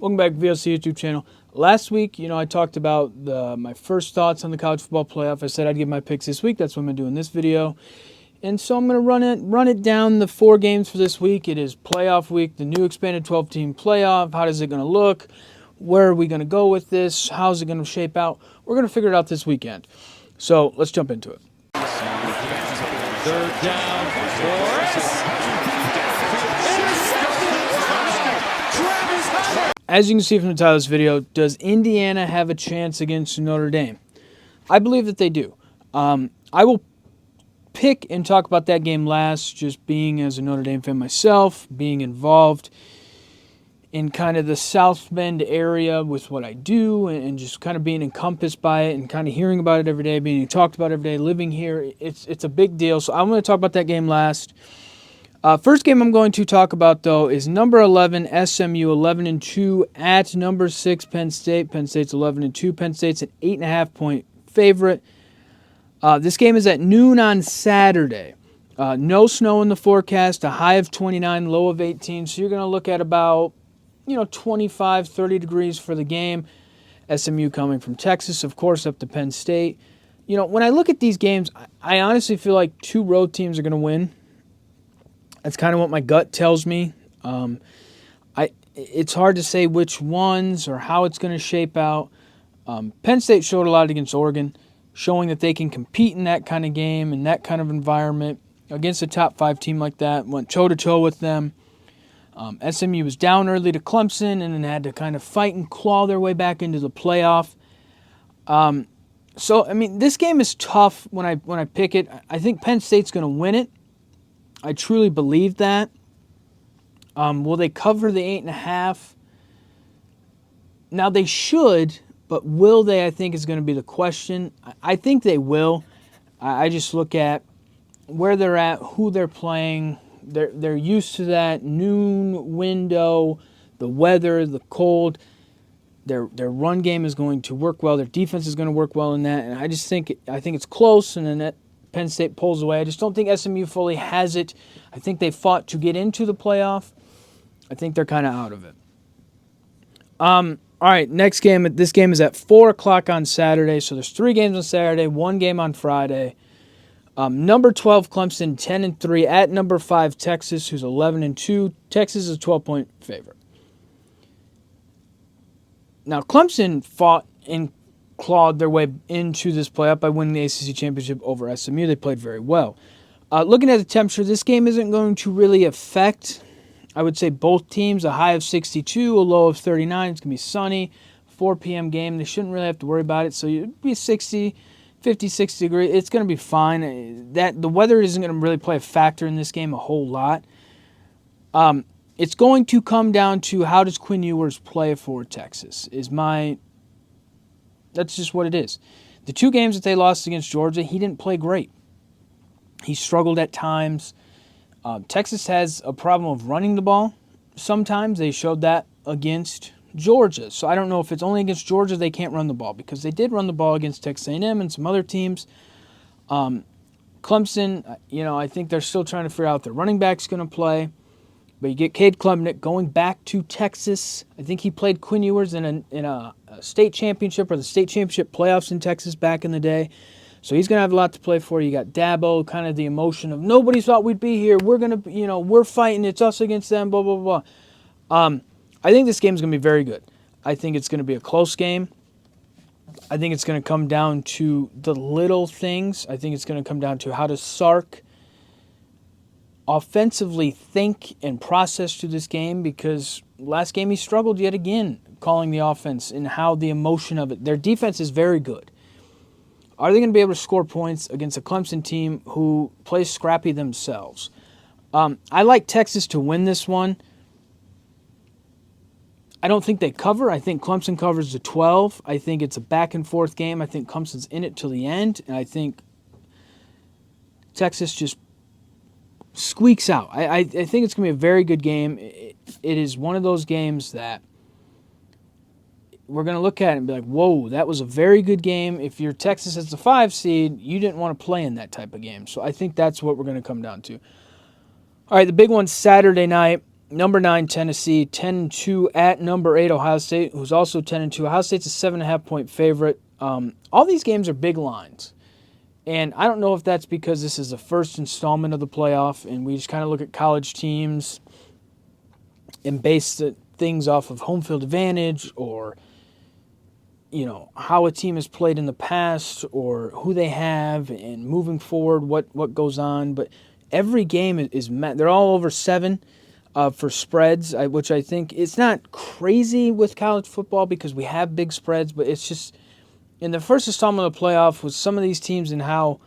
Welcome back to V.O.C. YouTube channel. Last week, I talked about my first thoughts on the college football playoff. I said I'd give my picks this week. That's what I'm going to do in this video. And so I'm going to run it down the 4 games for this week. It is playoff week, the new expanded 12-team playoff. How is it going to look? Where are we going to go with this? How's it going to shape out? We're going to figure it out this weekend. So let's jump into it. Third down for us. As you can see from the title of this video, does Indiana have a chance against Notre Dame? I believe that they do. I will pick and talk about that game last, just being as a Notre Dame fan myself, being involved in kind of the South Bend area with what I do and just kind of being encompassed by it and kind of hearing about it every day, being talked about every day, living here. It's a big deal. So I'm going to talk about that game last. First game I'm going to talk about, though, is number 11, SMU, 11-2 at number 6, Penn State. Penn State's 11-2. Penn State's an 8.5-point favorite. This game is at noon on Saturday. No snow in the forecast, a high of 29, low of 18. So you're going to look at about, 25, 30 degrees for the game. SMU coming from Texas, of course, up to Penn State. When I look at these games, I honestly feel like 2 road teams are going to win. That's kind of what my gut tells me. It's hard to say which ones or how it's going to shape out. Penn State showed a lot against Oregon, showing that they can compete in that kind of game, in that kind of environment, against a top 5 team like that, went toe-to-toe with them. SMU was down early to Clemson and then had to kind of fight and claw their way back into the playoff. This game is tough when I pick it. I think Penn State's going to win it. I truly believe that. Will they cover the 8.5? Now, they should, but will they, I think, is going to be the question. I think they will. I just look at where they're at, who they're playing. They're used to that noon window, the weather, the cold. Their run game is going to work well. Their defense is going to work well in that. And I think it's close, and then that Penn State pulls away. I just don't think SMU fully has it. I think they fought to get into the playoff. I think they're kind of out of it. All right, next game. This game is at 4 o'clock on Saturday. So there's 3 games on Saturday, 1 game on Friday. Number 12, Clemson, 10-3 at number 5, Texas, who's 11-2. Texas is a 12-point favorite. Now, Clemson fought and clawed their way into this playoff by winning the ACC championship over SMU. They played very well. Looking at the temperature, this game isn't going to really affect, I would say, both teams. A high of 62, a low of 39. It's going to be sunny. 4 p.m. game. They shouldn't really have to worry about it. So it'd be 50, 60 degrees. It's going to be fine. The weather isn't going to really play a factor in this game a whole lot. It's going to come down to how does Quinn Ewers play for Texas. That's just what it is. The 2 games that they lost against Georgia, he didn't play great. He struggled at times. Texas has a problem of running the ball. Sometimes they showed that against Georgia. So I don't know if it's only against Georgia they can't run the ball, because they did run the ball against Texas A&M and some other teams. Clemson, I think they're still trying to figure out if their running back's going to play. But you get Cade Klubnik going back to Texas. I think he played Quinn Ewers in a state championship or the state championship playoffs in Texas back in the day. So he's going to have a lot to play for. You got Dabo, kind of the emotion of nobody thought we'd be here. We're going to, we're fighting. It's us against them, blah, blah, blah. I think this game is going to be very good. I think it's going to be a close game. I think it's going to come down to the little things. I think it's going to come down to how does Sark offensively think and process through this game, because last game he struggled yet again calling the offense and how the emotion of it. Their defense is very good. Are they going to be able to score points against a Clemson team who plays scrappy themselves? I like Texas to win this one. I don't think they cover. I think Clemson covers the 12. I think it's a back-and-forth game. I think Clemson's in it till the end, and I think Texas just squeaks out. I think it's going to be a very good game. It is one of those games that we're going to look at it and be like, whoa, that was a very good game. If you're Texas as the 5 seed, you didn't want to play in that type of game. So I think that's what we're going to come down to. All right, the big one Saturday night. Number 9, Tennessee, 10-2 at number 8, Ohio State, who's also 10-2. Ohio State's a 7.5-point favorite. All these games are big lines. And I don't know if that's because this is the first installment of the playoff and we just kind of look at college teams and base things off of home field advantage or, how a team has played in the past or who they have and moving forward, what goes on. But every game is met. They're all over 7 for spreads, which I think it's not crazy with college football because we have big spreads, but it's just in the first installment of the playoff with some of these teams and how,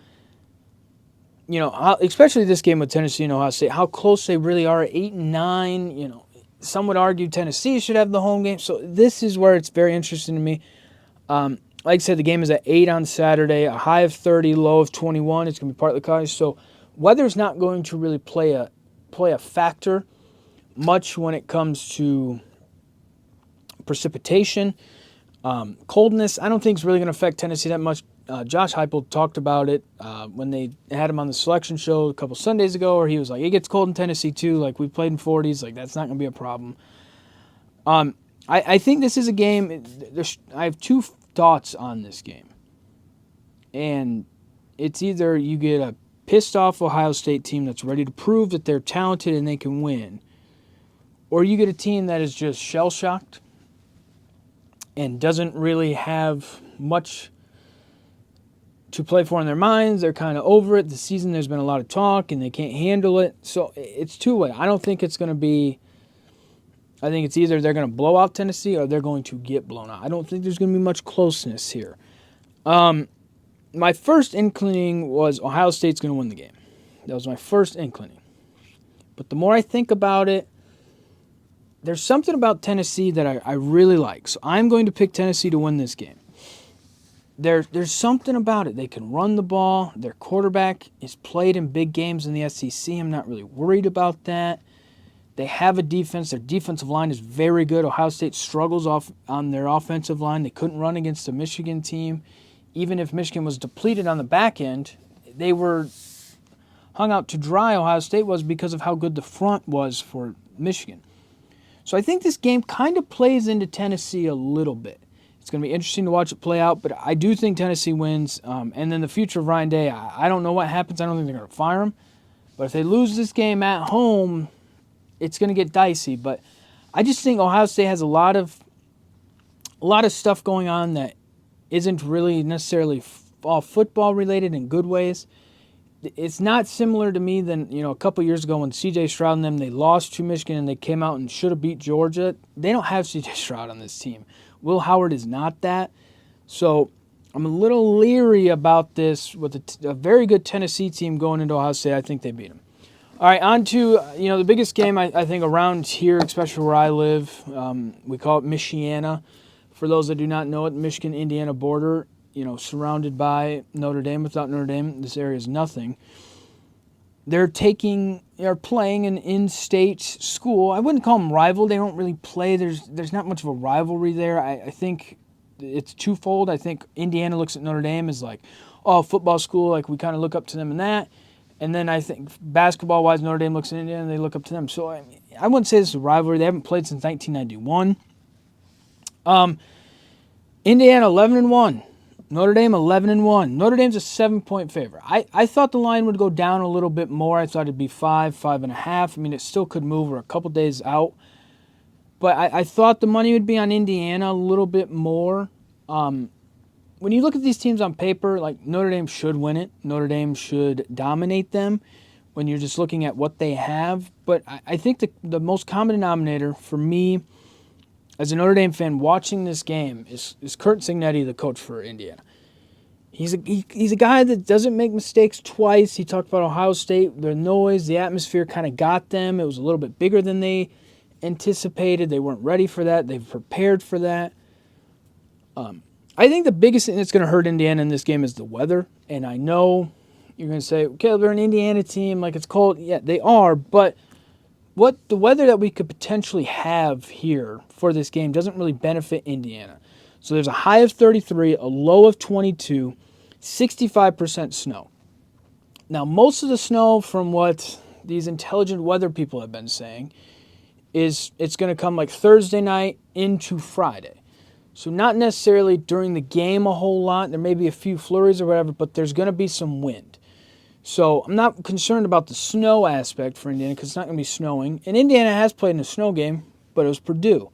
especially this game with Tennessee and Ohio State, how close they really are, 8-9. Some would argue Tennessee should have the home game. So this is where it's very interesting to me. Like I said, the game is at 8 on Saturday, a high of 30, low of 21. It's going to be part of the college. So weather's not going to really play a factor much when it comes to precipitation. Coldness, I don't think is really going to affect Tennessee that much. Josh Heupel talked about it when they had him on the selection show a couple Sundays ago, where he was like, it gets cold in Tennessee too. Like, we played in 40s. Like, that's not going to be a problem. I think this is a game. I have two thoughts on this game. And it's either you get a pissed off Ohio State team that's ready to prove that they're talented and they can win, or you get a team that is just shell-shocked and doesn't really have much to play for in their minds. They're kind of over it. The season, there's been a lot of talk, and they can't handle it. So it's two-way. I don't think it's going to be – I think it's either they're going to blow out Tennessee or they're going to get blown out. I don't think there's going to be much closeness here. My first inkling was Ohio State's going to win the game. That was my first inkling. But the more I think about it, there's something about Tennessee that I really like. So I'm going to pick Tennessee to win this game. There's something about it. They can run the ball. Their quarterback is played in big games in the SEC. I'm not really worried about that. They have a defense. Their defensive line is very good. Ohio State struggles on their offensive line. They couldn't run against a Michigan team. Even if Michigan was depleted on the back end, they were hung out to dry, Ohio State was, because of how good the front was for Michigan. So I think this game kind of plays into Tennessee a little bit. It's going to be interesting to watch it play out, but I do think Tennessee wins. And then the future of Ryan Day, I don't know what happens. I don't think they're going to fire him. But if they lose this game at home, it's going to get dicey. But I just think Ohio State has a lot of stuff going on that isn't really necessarily all football related in good ways. It's not similar to me than, a couple years ago when C.J. Stroud and them, they lost to Michigan and they came out and should have beat Georgia. They don't have C.J. Stroud on this team. Will Howard is not that. So I'm a little leery about this with a very good Tennessee team going into Ohio State. I think they beat them. All right, on to, the biggest game I think around here, especially where I live. We call it Michiana. For those that do not know it, Michigan-Indiana border. Surrounded by Notre Dame. Without Notre Dame, this area is nothing. They're playing an in-state school. I wouldn't call them rival. They don't really play. There's not much of a rivalry there. I think it's twofold. I think Indiana looks at Notre Dame as like, football school. Like, we kind of look up to them in that. And then I think basketball-wise, Notre Dame looks at Indiana and they look up to them. So I wouldn't say this is a rivalry. They haven't played since 1991. Indiana 11-1. Notre Dame 11-1. Notre Dame's a 7-point favorite. I thought the line would go down a little bit more. I thought it'd be 5.5. I mean, it still could move. We're a couple days out. But I thought the money would be on Indiana a little bit more. When you look at these teams on paper, like, Notre Dame should win it. Notre Dame should dominate them when you're just looking at what they have. But I think the most common denominator for me as a Notre Dame fan watching this game is Curt Cignetti, the coach for Indiana. He's a guy that doesn't make mistakes twice. He talked about Ohio State, the noise, the atmosphere kind of got them. It was a little bit bigger than they anticipated. They weren't ready for that. They've prepared for that. I think the biggest thing that's going to hurt Indiana in this game is the weather. And I know you're going to say, okay, they're an Indiana team, like, it's cold. Yeah, they are, but the weather that we could potentially have here for this game doesn't really benefit Indiana. So there's a high of 33, a low of 22, 65% snow. Now, most of the snow, from what these intelligent weather people have been saying, is it's going to come like Thursday night into Friday. So not necessarily during the game a whole lot. There may be a few flurries or whatever, but there's going to be some wind. So I'm not concerned about the snow aspect for Indiana because it's not going to be snowing. And Indiana has played in a snow game, but it was Purdue.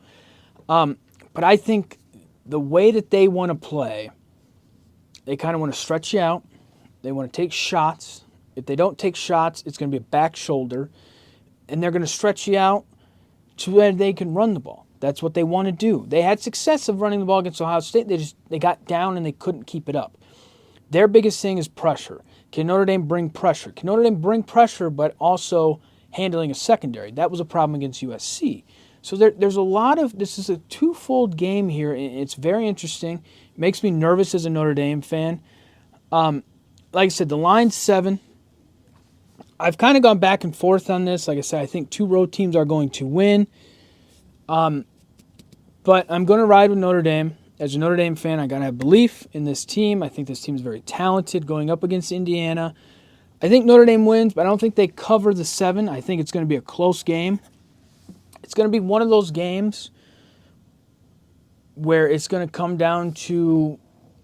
But I think the way that they want to play, they kind of want to stretch you out. They want to take shots. If they don't take shots, it's going to be a back shoulder. And they're going to stretch you out to where they can run the ball. That's what they want to do. They had success of running the ball against Ohio State. They got down and they couldn't keep it up. Their biggest thing is pressure. Can Notre Dame bring pressure? Can Notre Dame bring pressure but also handling a secondary? That was a problem against USC. So there's a lot of – this is a twofold game here. It's very interesting. It makes me nervous as a Notre Dame fan. Like I said, the line's 7. I've kind of gone back and forth on this. Like I said, I think 2 road teams are going to win. But I'm going to ride with Notre Dame. As a Notre Dame fan, I got to have belief in this team. I think this team is very talented going up against Indiana. I think Notre Dame wins, but I don't think they cover the 7. I think it's going to be a close game. It's going to be one of those games where it's going to come down to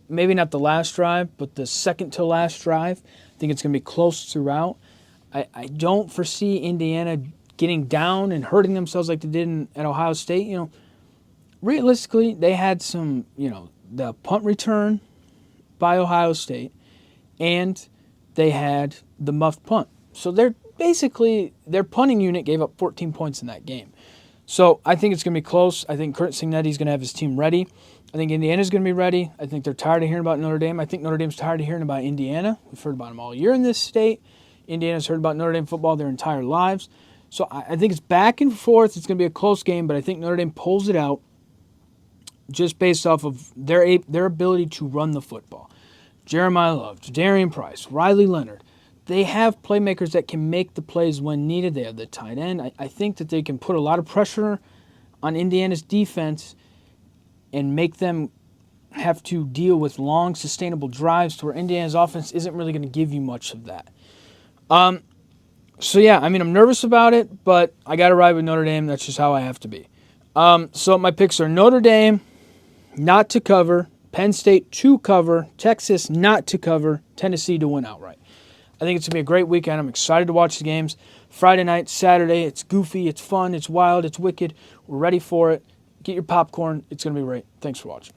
maybe not the last drive, but the second to last drive. I think it's going to be close throughout. I don't foresee Indiana getting down and hurting themselves like they did at Ohio State. You know, realistically, they had some, the punt return by Ohio State, and they had the muffed punt. So their punting unit gave up 14 points in that game. So I think it's going to be close. I think Curt Cignetti's going to have his team ready. I think Indiana's going to be ready. I think they're tired of hearing about Notre Dame. I think Notre Dame's tired of hearing about Indiana. We've heard about them all year in this state. Indiana's heard about Notre Dame football their entire lives. So I think it's back and forth. It's going to be a close game, but I think Notre Dame pulls it out just based off of their ability to run the football. Jeremiah Love, Darian Price, Riley Leonard. They have playmakers that can make the plays when needed. They have the tight end. I think that they can put a lot of pressure on Indiana's defense and make them have to deal with long, sustainable drives to where Indiana's offense isn't really going to give you much of that. So, yeah, I'm nervous about it, but I got to ride with Notre Dame. That's just how I have to be. So my picks are Notre Dame not to cover, Penn State to cover, Texas not to cover, Tennessee to win outright. I think it's going to be a great weekend. I'm excited to watch the games. Friday night, Saturday, it's goofy, it's fun, it's wild, it's wicked. We're ready for it. Get your popcorn. It's going to be great. Thanks for watching.